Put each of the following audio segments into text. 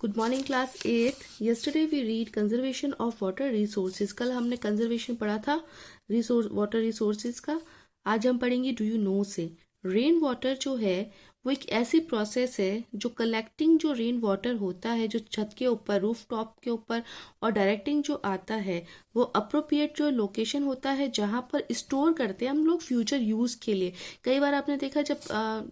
Good morning class 8। yesterday we read conservation of water resources। कल हमने conservation पढ़ा था वाटर रिसोर्सेज का। आज हम पढ़ेंगे डू यू नो से। रेन वाटर जो है वो एक ऐसी प्रोसेस है जो कलेक्टिंग जो रेन वाटर होता है जो छत के ऊपर रूफ टॉप के ऊपर और डायरेक्टिंग जो आता है वो अप्रोप्रिएट जो लोकेशन होता है जहाँ पर स्टोर करते हैं हम लोग फ्यूचर यूज़ के लिए। कई बार आपने देखा जब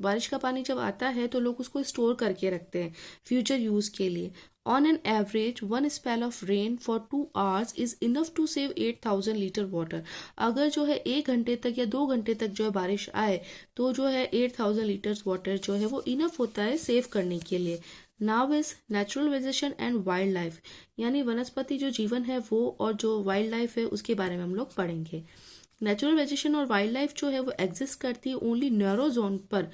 बारिश का पानी जब आता है तो लोग उसको स्टोर करके रखते हैं फ्यूचर यूज़ के लिए। On an average, one spell of rain for 2 hours is enough to save 8,000 litre water. अगर जो है 1 घंटे तक या 2 घंटे तक जो है बारिश आए तो जो है 8,000 लीटर्स वाटर जो है वो इनफ होता है सेव करने के लिए। Now is natural vegetation and wild life, यानी वनस्पति जो जीवन है वो और जो वाइल्ड लाइफ है उसके बारे में हम लोग पढ़ेंगे। नेचुरल वेजिटेशन और वाइल्ड लाइफ जो है वो एग्जिस्ट करती है ओनली नैरो जोन पर,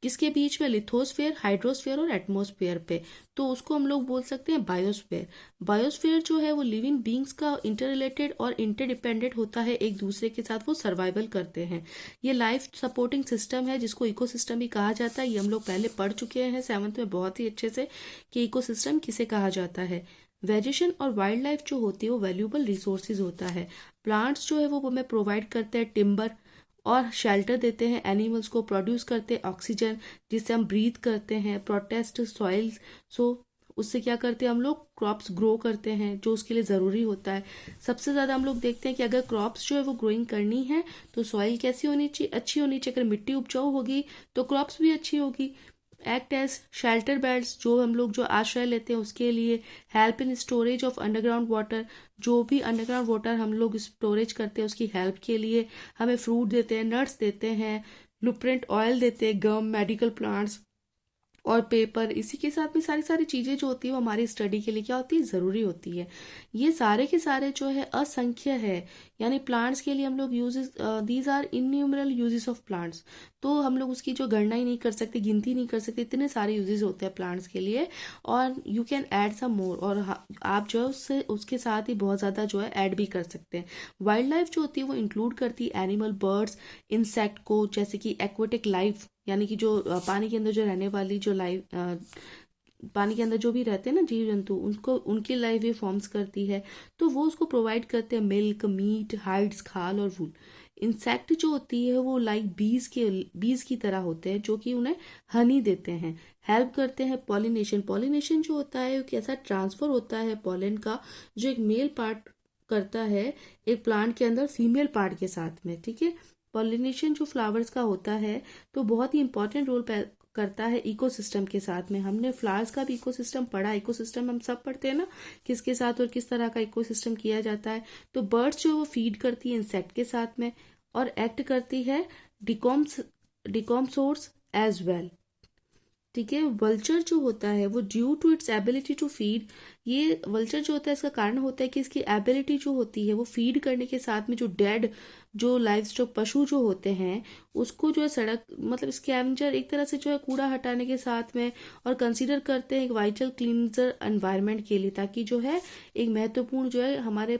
किसके बीच में, लिथोस्फेयर, हाइड्रोस्फेयर और एटमॉस्फेयर पे। तो उसको हम लोग बोल सकते हैं बायोस्फेयर। बायोस्फेयर जो है वो लिविंग बींग्स का इंटर रिलेटेड और इंटरडिपेंडेंट होता है, एक दूसरे के साथ वो सर्वाइवल करते हैं। ये लाइफ सपोर्टिंग सिस्टम है जिसको इकोसिस्टम भी कहा जाता है। ये हम लोग पहले पढ़ चुके हैं 7th में बहुत ही अच्छे से कि इकोसिस्टम किसे कहा जाता है। वेजिटेशन और वाइल्ड लाइफ जो होती है वो वैल्यूएबल रिसोर्सेज होता है। प्लांट्स जो है वो हमें प्रोवाइड करते हैं टिम्बर और शेल्टर देते हैं, एनिमल्स को प्रोड्यूस करते हैं ऑक्सीजन जिससे हम ब्रीथ करते हैं, प्रोटेस्ट सॉइल, सो उससे क्या करते हैं हम लोग क्रॉप्स ग्रो करते हैं जो उसके लिए ज़रूरी होता है। सबसे ज़्यादा हम लोग देखते हैं कि अगर क्रॉप्स जो है वो ग्रोइंग करनी है तो सॉइल कैसी होनी चाहिए, अच्छी होनी चाहिए। अगर मिट्टी उपजाऊ होगी तो क्रॉप्स भी अच्छी होगी। एक्ट एज शेल्टर बेड्स, जो हम लोग जो आश्रय लेते हैं उसके लिए। Help in storage of underground water, जो भी अंडरग्राउंड वाटर हम लोग स्टोरेज करते हैं उसकी हेल्प के लिए। हमें फ्रूट देते हैं, नट्स देते हैं, ब्लूप्रिंट ऑयल देते हैं, गम, मेडिकल प्लांट्स और पेपर। इसी के साथ में सारी सारी चीज़ें जो होती है वो हमारी स्टडी के लिए क्या होती है, ज़रूरी होती है। ये सारे के सारे जो है असंख्य है, यानी प्लांट्स के लिए हम लोग uses, these are innumerable uses of plants. तो हम लोग उसकी जो गणना ही नहीं कर सकते, गिनती नहीं कर सकते, इतने सारे यूजेस होते हैं प्लांट्स के लिए। और यू कैन ऐड सम मोर, और आप जो है उससे उसके साथ ही बहुत ज़्यादा जो है ऐड भी कर सकते हैं। वाइल्ड लाइफ जो होती है वो इंक्लूड करती है एनिमल, बर्ड्स, इंसेक्ट को, जैसे कि एक्वेटिक लाइफ, यानी कि जो पानी के अंदर जो रहने वाली जो लाइफ, पानी के अंदर जो भी रहते हैं ना जीव जंतु, उनको उनकी लाइफ ये फॉर्म्स करती है तो वो उसको प्रोवाइड करते हैं मिल्क, मीट, हाइड्स, खाल और वूल। इंसेक्ट जो होती है वो लाइक बीज की तरह होते हैं जो कि उन्हें हनी देते हैं, हेल्प करते हैं पॉलिनेशन। पॉलिनेशन जो होता है कैसा ट्रांसफर होता है पॉलन का, जो एक मेल पार्ट करता है एक प्लांट के अंदर फीमेल पार्ट के साथ में, ठीक है। पॉलिनेशन जो फ्लावर्स का होता है तो बहुत ही इंपॉर्टेंट रोल करता है इकोसिस्टम के साथ में। हमने फ्लावर्स का भी इकोसिस्टम पढ़ा, इकोसिस्टम हम सब पढ़ते हैं ना, किसके साथ और किस तरह का इकोसिस्टम किया जाता है। तो बर्ड्स जो वो फीड करती है इंसेक्ट के साथ में और एक्ट करती है डिकॉम्सोर्स एज वेल, ठीक है। वल्चर जो होता है वो due to its ability to feed, ये वल्चर जो होता है इसका कारण होता है कि इसकी एबिलिटी जो होती है वो फीड करने के साथ में जो डेड जो लाइव्स जो पशु जो होते हैं उसको जो है सड़क, मतलब स्कैवेंजर एक तरह से जो है कूड़ा हटाने के साथ में, और कंसीडर करते हैं एक वाइटल क्लींजर एनवायरनमेंट के लिए, ताकि जो है एक महत्वपूर्ण जो है हमारे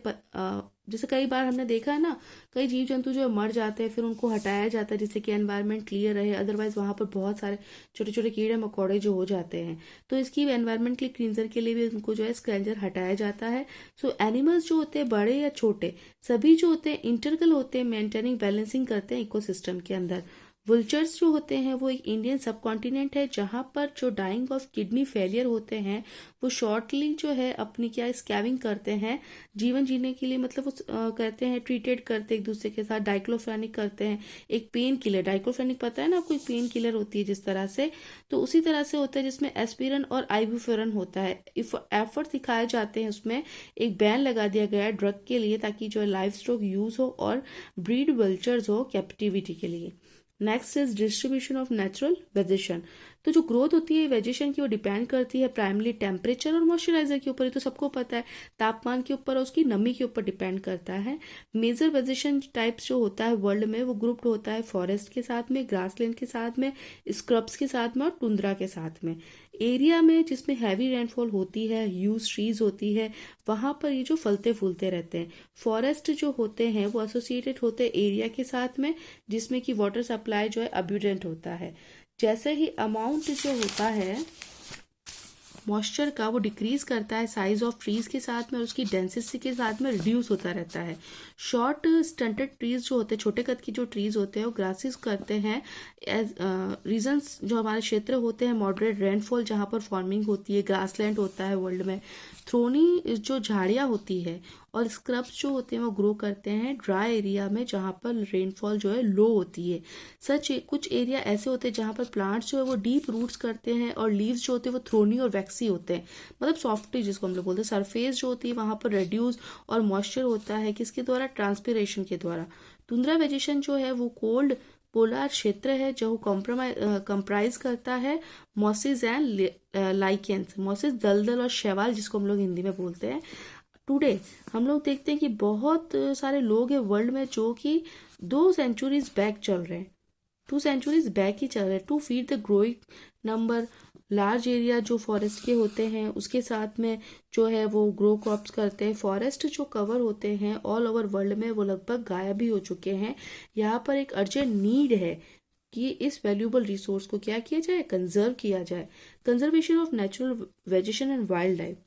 जैसे कई बार हमने देखा है ना, कई जीव जंतु जो है मर जाते हैं फिर उनको हटाया जाता है जिससे कि एनवायरनमेंट क्लियर रहे, अदरवाइज वहाँ पर बहुत सारे छोटे छोटे कीड़े मकोड़े जो हो जाते हैं। तो इसकी एनवायरनमेंटली क्लींजर के लिए भी उनको जो है स्कैवेंजर हटाया जाता है। सो एनिमल्स जो होते हैं बड़े या छोटे सभी जो होते हैं इंटरकल होते हैं, मेंटेनिंग बैलेंसिंग करते हैं इकोसिस्टम के अंदर। वुल्चर्स जो होते हैं वो एक इंडियन सब कॉन्टिनेंट है जहाँ पर जो डाइंग ऑफ किडनी फेलियर होते हैं वो शॉर्टली जो है अपनी क्या स्कैविंग करते हैं जीवन जीने के लिए, मतलब वो कहते हैं ट्रीटेड करते एक दूसरे के साथ, डाइक्लोफेनिक करते हैं, एक पेन किलर, डाइक्लोफेनिक पता है ना आपको, एक पेन किलर होती है जिस तरह से, तो उसी तरह से होता है जिसमें एस्पिरिन और आइबुप्रोफेन होता है। एफर्ट दिखाए जाते हैं, उसमें एक बैन लगा दिया गया है ड्रग के लिए ताकि जो लाइफ स्टॉक यूज हो और ब्रीड वल्चर्स हो कैप्टिविटी के लिए। Next is distribution of natural vegetation. तो जो ग्रोथ होती है वेजिटेशन की वो डिपेंड करती है प्राइमरी टेम्परेचर और मॉइस्चराइजर के ऊपर, ये तो सबको पता है, तापमान के ऊपर और उसकी नमी के ऊपर डिपेंड करता है। मेजर वेजिटेशन टाइप्स जो होता है वर्ल्ड में वो ग्रुप्ड होता है फॉरेस्ट के साथ में, ग्रासलैंड के साथ में, स्क्रब्स के साथ में और टुंड्रा के साथ में। एरिया में जिसमें हैवी रेनफॉल होती है, ह्यूज ट्रीज होती है, वहां पर ये जो फलते फूलते रहते हैं। फॉरेस्ट जो होते हैं वो एसोसिएटेड होते हैं एरिया के साथ में जिसमें कि वाटर सप्लाई जो है अब्यूडेंट होता है। जैसे ही अमाउंट जो होता है मॉइस्चर का वो डिक्रीज करता है साइज ऑफ ट्रीज के साथ में और उसकी डेंसिटी के साथ में रिड्यूस होता रहता है। शॉर्ट स्टंटेड ट्रीज जो होते हैं, छोटे कद की जो ट्रीज होते हैं, वो ग्रासेस करते हैं एज रीजन्स जो हमारे क्षेत्र होते हैं मॉडरेट रेनफॉल जहाँ पर फार्मिंग होती है, ग्रासलैंड होता है वर्ल्ड में, थ्रोनी जो झाड़ियाँ होती है और स्क्रब्स जो होते हैं वो ग्रो करते हैं ड्राई एरिया में जहाँ पर रेनफॉल जो है लो होती है। सच कुछ एरिया ऐसे होते हैं जहाँ पर प्लांट्स जो है वो डीप रूट्स करते हैं और लीव्स जो होते हैं वो थ्रोनी और वैक्सी होते हैं, मतलब सॉफ्टी जिसको हम लोग बोलते हैं। सरफेस जो होती है वहाँ पर रेड्यूस और मॉइस्चर होता है किसके द्वारा, ट्रांसपिरेशन के द्वारा। टुंड्रा वेजिटेशन जो है वो कोल्ड पोलर क्षेत्र है जो कंप्राइज करता है मॉसिस एंड लाइकेंस, मॉसिस दलदल और शैवाल जिसको हम लोग हिंदी में बोलते हैं। टुडे हम लोग देखते हैं कि बहुत सारे लोग हैं वर्ल्ड में जो कि 2 सेंचुरीज बैक चल रहे हैं, 2 सेंचुरीज बैक ही चल रहे हैं to feed the growing number. Large area जो फॉरेस्ट के होते हैं उसके साथ में जो है वो ग्रो क्रॉप्स करते हैं। फॉरेस्ट जो कवर होते हैं ऑल ओवर वर्ल्ड में वो लगभग गायब ही हो चुके हैं। यहाँ पर एक अर्जेंट नीड है कि इस वैल्यूएबल रिसोर्स को क्या किया जाए, कंजर्व किया जाए। Conservation of natural vegetation and wild life.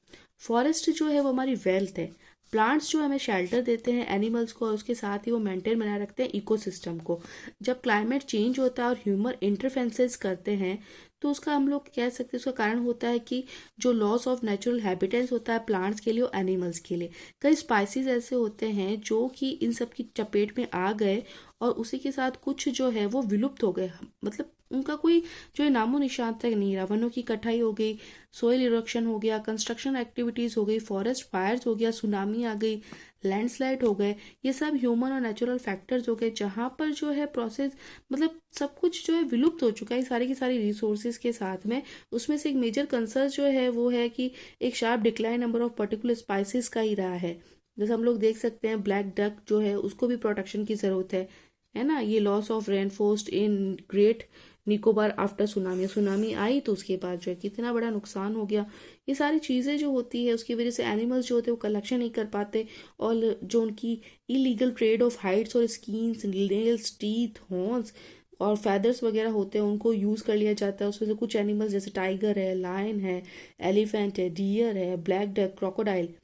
Forest जो है वो हमारी वेल्थ है। प्लांट्स जो हमें शेल्टर देते हैं एनिमल्स को और उसके साथ ही वो मेंटेन बनाए रखते हैं इकोसिस्टम को। जब क्लाइमेट चेंज होता है और ह्यूमन इंटरफेरेंसेस करते हैं तो उसका हम लोग कह सकते हैं उसका कारण होता है कि जो लॉस ऑफ नेचुरल हैबिटेट्स होता है प्लांट्स के लिए और एनिमल्स के लिए। कई स्पाइसीज ऐसे होते हैं जो कि इन सब की चपेट में आ गए और उसी के साथ कुछ जो है वो विलुप्त हो गए, मतलब उनका कोई जो है नामो निशान तक नहीं रहा। वनों की कटाई हो गई, सोइल इरोक्शन हो गया, कंस्ट्रक्शन एक्टिविटीज़ हो गई, फॉरेस्ट फायर्स हो गया, सुनामी आ गई, लैंडस्लाइड हो गए। ये सब ह्यूमन और नेचुरल फैक्टर्स हो गए जहाँ पर जो है प्रोसेस मतलब सब कुछ जो है विलुप्त हो चुका है सारी की सारी रिसोर्सेज के साथ में। उसमें से एक मेजर कंसर्न जो है वो है कि एक sharp decline number of particular spices का ही रहा है। जैसे हम लोग देख सकते हैं ब्लैक डक जो है उसको भी प्रोटेक्शन की ज़रूरत है ना। ये loss of rainforest in great Nicobar after tsunami आई तो उसके बाद जो है कितना बड़ा नुकसान हो गया। ये सारी चीज़ें जो होती है उसकी वजह से एनिमल्स जो होते हैं वो कलेक्शन नहीं कर पाते और जो उनकी इलीगल ट्रेड ऑफ हाइड्स और स्किन्स, नेल्स, टीथ, हॉर्न्स और फैदर्स वगैरह होते हैं उनको यूज़ कर लिया जाता है। उसमें से कुछ एनिमल्स जैसे टाइगर है, लायन है, एलिफेंट है, डियर है, ब्लैक डक, क्रोकोडाइल,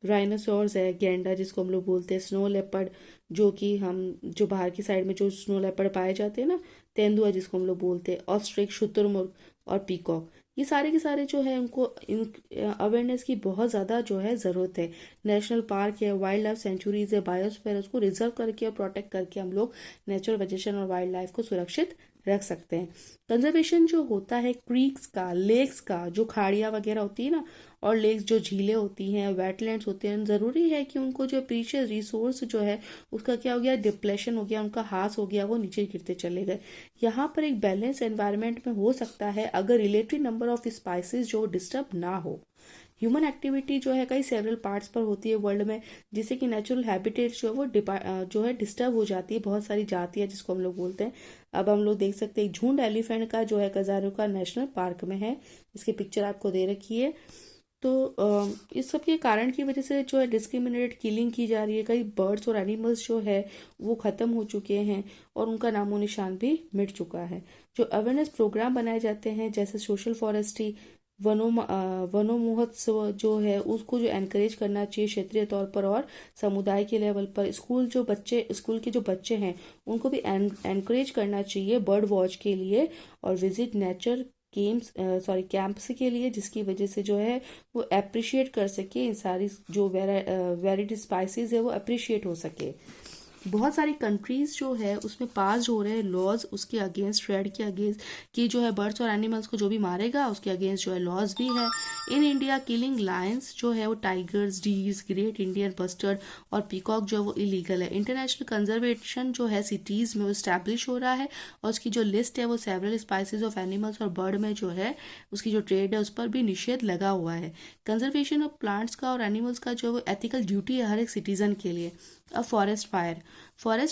राइनोसॉर्स है, गैंडा जिसको हम लोग बोलते हैं, स्नो लेपर्ड जो कि हम जो बाहर की साइड में जो स्नो लेपर्ड पाए जाते हैं ना, तेंदुआ जिसको हम लोग बोलते हैं, ऑस्ट्रिच, शुतुरमुर्ग और पीकॉक, ये सारे के सारे जो है उनको इन अवेयरनेस की बहुत ज़्यादा जो है ज़रूरत है। नेशनल पार्क है, वाइल्ड लाइफ सेंचुरीज है, बायोस्फीयर, उसको रिजर्व करके और प्रोटेक्ट करके हम लोग नेचुरल वेजिटेशन और वाइल्ड लाइफ को सुरक्षित रख सकते हैं। कंजर्वेशन जो होता है क्रीक्स का, लेक्स का, जो खाड़ियाँ वगैरह होती है ना, और लेक्स जो झीलें होती हैं, वेटलैंड्स होते हैं, ज़रूरी है कि उनको जो प्रीशियस रिसोर्स जो है उसका क्या हो गया, डिप्लेशन हो गया, उनका ह्रास हो गया, वो नीचे गिरते चले गए। यहाँ पर एक बैलेंस एनवायरनमेंट में हो सकता है अगर रिलेटिव नंबर ऑफ स्पाइसेस जो डिस्टर्ब ना हो। ह्यूमन एक्टिविटी जो है कई सेवरल पार्ट्स पर होती है वर्ल्ड में जिससे कि नेचुरल हैबिटेट जो है वो जो है डिस्टर्ब हो जाती है। बहुत सारी जातियाँ जिसको हम लोग बोलते हैं। अब हम लोग देख सकते हैं झुंड एलिफेंट का जो है कजारुका नेशनल पार्क में है, इसकी पिक्चर आपको दे रखी है। तो इस सब के कारण की वजह से जो है डिस्क्रिमिनेटेड किलिंग की जा रही है। कई बर्ड्स और एनिमल्स जो है वो ख़त्म हो चुके हैं और उनका नामो निशान भी मिट चुका है। जो अवेयरनेस प्रोग्राम बनाए जाते हैं जैसे सोशल फॉरेस्ट्री, वनो महोत्सव जो है उसको जो एनकरेज करना चाहिए क्षेत्रीय तौर पर और समुदाय के लेवल पर। स्कूल के जो बच्चे हैं उनको भी एनकरेज करना चाहिए बर्ड वॉच के लिए और विजिट नेचर कैंप्स के लिए, जिसकी वजह से जो है वो अप्रिशिएट कर सके इन सारी जो वेराइटी स्पाइसेस है वो अप्रिशिएट हो सके। बहुत सारी कंट्रीज जो है उसमें पास हो रहे हैं लॉज उसके अगेंस्ट, ट्रेड के अगेंस्ट कि जो है बर्ड्स और एनिमल्स को जो भी मारेगा उसके अगेंस्ट जो है लॉज भी है। इन इंडिया किलिंग लायंस जो है वो टाइगर्स, डीर्स, ग्रेट इंडियन बस्टर्ड और पीकॉक जो है वो इलीगल है। इंटरनेशनल कंजर्वेशन जो है सिटीज़ में वो स्टैब्लिश हो रहा है और उसकी जो लिस्ट है वो सेवरल स्पाइसेस ऑफ एनिमल्स और बर्ड में जो है उसकी जो ट्रेड है उस पर भी निषेध लगा हुआ है। कंजर्वेशन ऑफ प्लांट्स का और एनिमल्स का जो एथिकल ड्यूटी है हर एक सिटीजन के लिए। अब फॉरेस्ट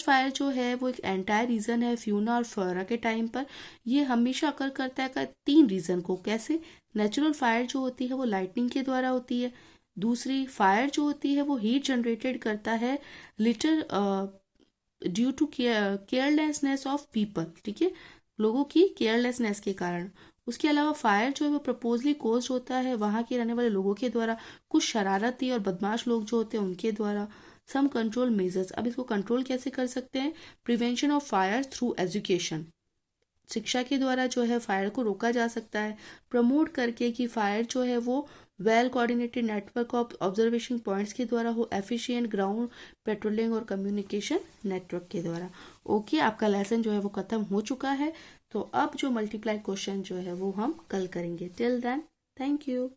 फायर जो है वो एक एंटायर रीजन है फ्यूना और फ्लोरा के टाइम पर। ये हमेशा अकर करता है 3 रीजन को। कैसे? नेचुरल फायर जो होती है वो लाइटनिंग के द्वारा होती है। दूसरी फायर जो होती है वो हीट जनरेटेड करता है litter due to carelessness of people, ठीक है, लोगों की केयरलेसनेस के कारण। उसके अलावा फायर जो है वो प्रपोजली कोज्ड होता है वहाँ के रहने वाले लोगों के द्वारा, कुछ शरारती और बदमाश लोग जो होते हैं उनके द्वारा। सम कंट्रोल मेजर्स, अब इसको कंट्रोल कैसे कर सकते हैं? Prevention of fire through education, शिक्षा के द्वारा जो है फायर को रोका जा सकता है। प्रमोट करके कि फायर जो है वो well coordinated network of observation points के द्वारा हो, एफिशिएंट ग्राउंड पेट्रोलिंग और कम्युनिकेशन नेटवर्क के द्वारा। ओके, आपका लेसन जो है वो खत्म हो चुका है। तो अब जो मल्टीप्लाई क्वेश्चन जो है वो हम कल करेंगे। Till then, thank you.